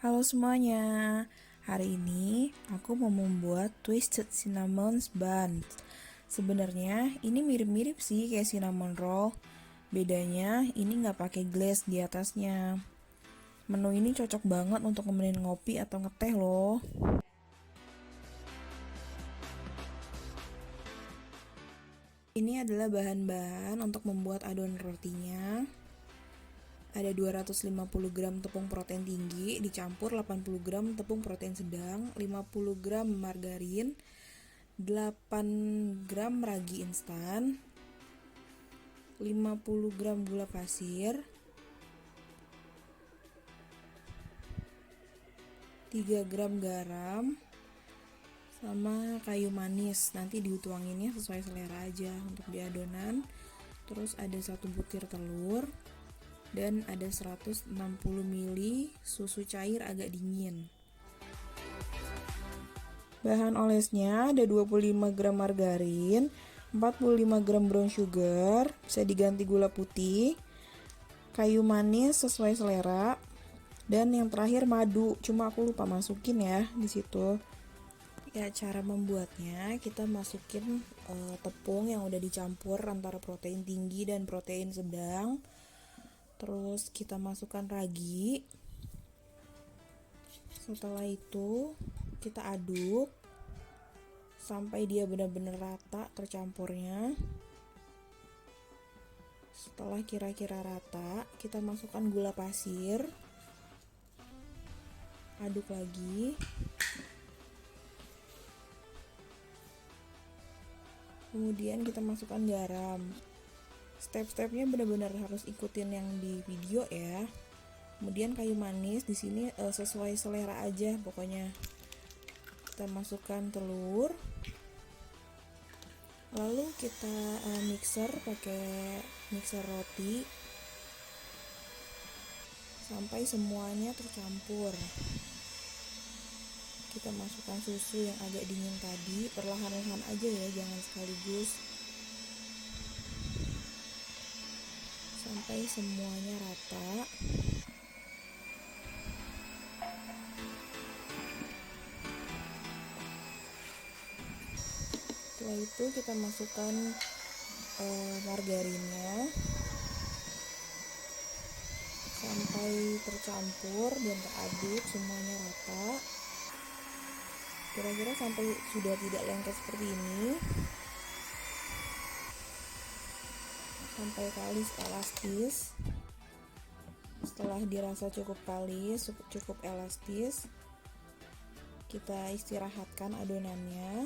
Halo semuanya, hari ini aku mau membuat Twisted Cinnamon Buns. Sebenarnya ini mirip-mirip sih kayak cinnamon roll. Bedanya ini nggak pakai glaze di atasnya. Menu ini cocok banget untuk nemenin ngopi atau ngeteh loh. Ini adalah bahan-bahan untuk membuat adonan rotinya. Ada 250 gram tepung protein tinggi dicampur 80 gram tepung protein sedang, 50 gram margarin, 8 gram ragi instan, 50 gram gula pasir, 3 gram garam, sama kayu manis. Nanti dituanginnya sesuai selera aja untuk di adonan. Terus ada 1 butir telur dan ada 160 ml susu cair agak dingin. Bahan olesnya ada 25 gram margarin, 45 gram brown sugar, bisa diganti gula putih, kayu manis sesuai selera, dan yang terakhir madu. Cuma aku lupa masukin ya di situ. Ya, cara membuatnya kita masukin tepung yang udah dicampur antara protein tinggi dan protein sedang. Terus kita masukkan ragi. Setelah itu kita aduk sampai dia benar-benar rata tercampurnya. Setelah kira-kira rata, kita masukkan gula pasir. Aduk lagi. Kemudian kita masukkan garam. Step-stepnya benar-benar harus ikutin yang di video ya. Kemudian kayu manis di sini sesuai selera aja pokoknya. Kita masukkan telur. Lalu kita mixer pakai mixer roti sampai semuanya tercampur. Kita masukkan susu yang agak dingin tadi, perlahan-lahan aja ya, jangan sekaligus. Sampai semuanya rata. Setelah itu kita masukkan margarinnya sampai tercampur dan teraduk semuanya rata. Kira-kira sampai sudah tidak lengket seperti ini, sampai kalis elastis. Setelah dirasa cukup kalis, cukup elastis, kita istirahatkan adonannya.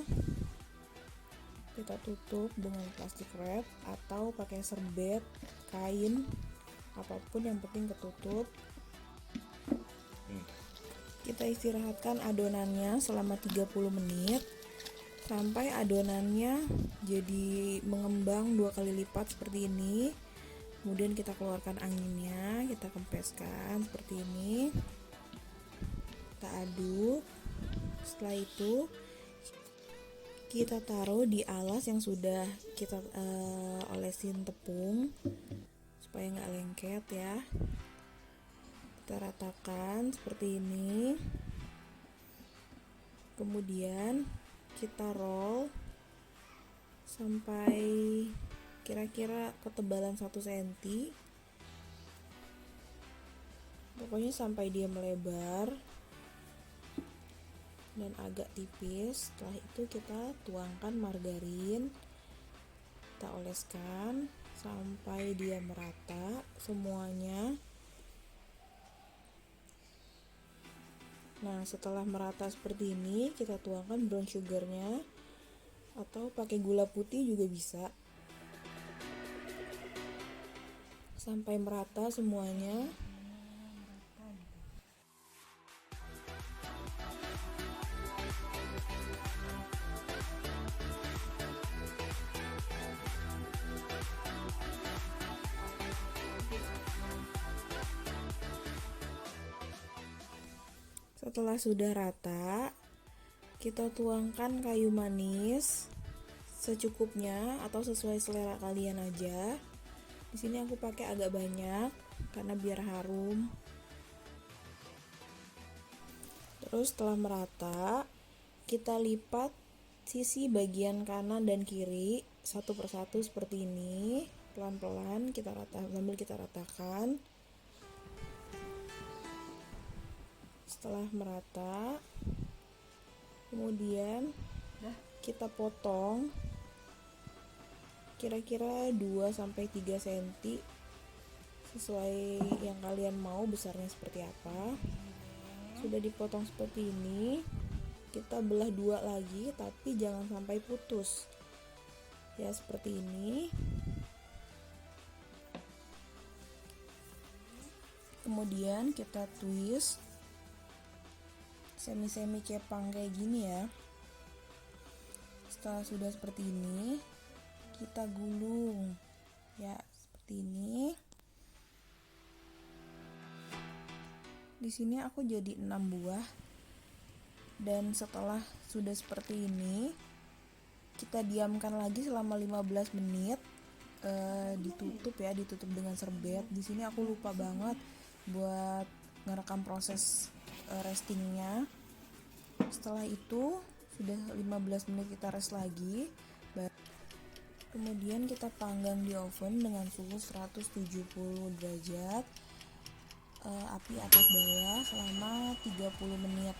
Kita tutup dengan plastik wrap atau pakai serbet, kain, apapun yang penting ketutup. Kita istirahatkan adonannya selama 30 menit sampai adonannya jadi mengembang 2 kali lipat seperti ini. Kemudian kita keluarkan anginnya, kita kempeskan seperti ini. Kita aduk. Setelah itu kita taruh di alas yang sudah kita olesin tepung supaya nggak lengket ya. Kita ratakan seperti ini. Kemudian kita roll sampai kira-kira ketebalan 1 cm. Pokoknya sampai dia melebar dan agak tipis. Setelah itu kita tuangkan margarin, kita oleskan sampai dia merata semuanya. Nah, setelah merata seperti ini, kita tuangkan brown sugarnya atau pakai gula putih juga bisa. Sampai merata semuanya. Setelah sudah rata, kita tuangkan kayu manis secukupnya atau sesuai selera kalian aja. Di sini aku pakai agak banyak karena biar harum. Terus setelah merata, kita lipat sisi bagian kanan dan kiri satu persatu seperti ini. Pelan-pelan kita sambil kita ratakan. Setelah merata, kemudian kita potong kira-kira 2-3 cm sesuai yang kalian mau besarnya seperti apa. Sudah dipotong seperti ini, kita belah dua lagi tapi jangan sampai putus ya, seperti ini. Kemudian kita twist semi-semi kepang kayak gini ya. Setelah sudah seperti ini, kita gulung ya, seperti ini. Di sini aku jadi 6 buah. Dan setelah sudah seperti ini, kita diamkan lagi selama 15 menit. Ditutup dengan serbet. Di sini aku lupa banget buat ngerekam proses restingnya. Setelah itu sudah 15 menit kita rest lagi. Kemudian kita panggang di oven dengan suhu 170 derajat, api atas bawah selama 30 menit.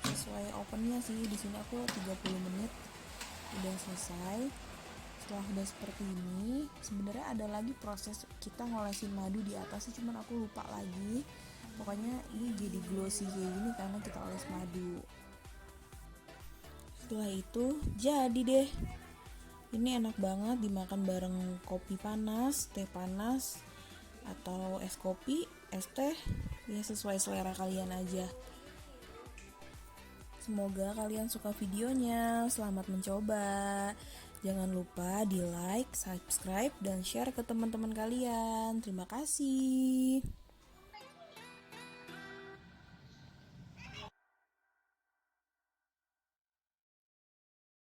Sesuai ovennya sih, di sini aku 30 menit udah selesai. Setelah udah seperti ini, sebenarnya ada lagi proses kita ngolesin madu di atasnya, cuman aku lupa lagi. Pokoknya ini jadi glossy kayak gini karena kita oles madu. Setelah itu jadi deh. Ini enak banget dimakan bareng kopi panas, teh panas, atau es kopi, es teh, ya sesuai selera kalian aja. Semoga kalian suka videonya. Selamat mencoba. Jangan lupa di like, subscribe, dan share ke teman-teman kalian. Terima kasih.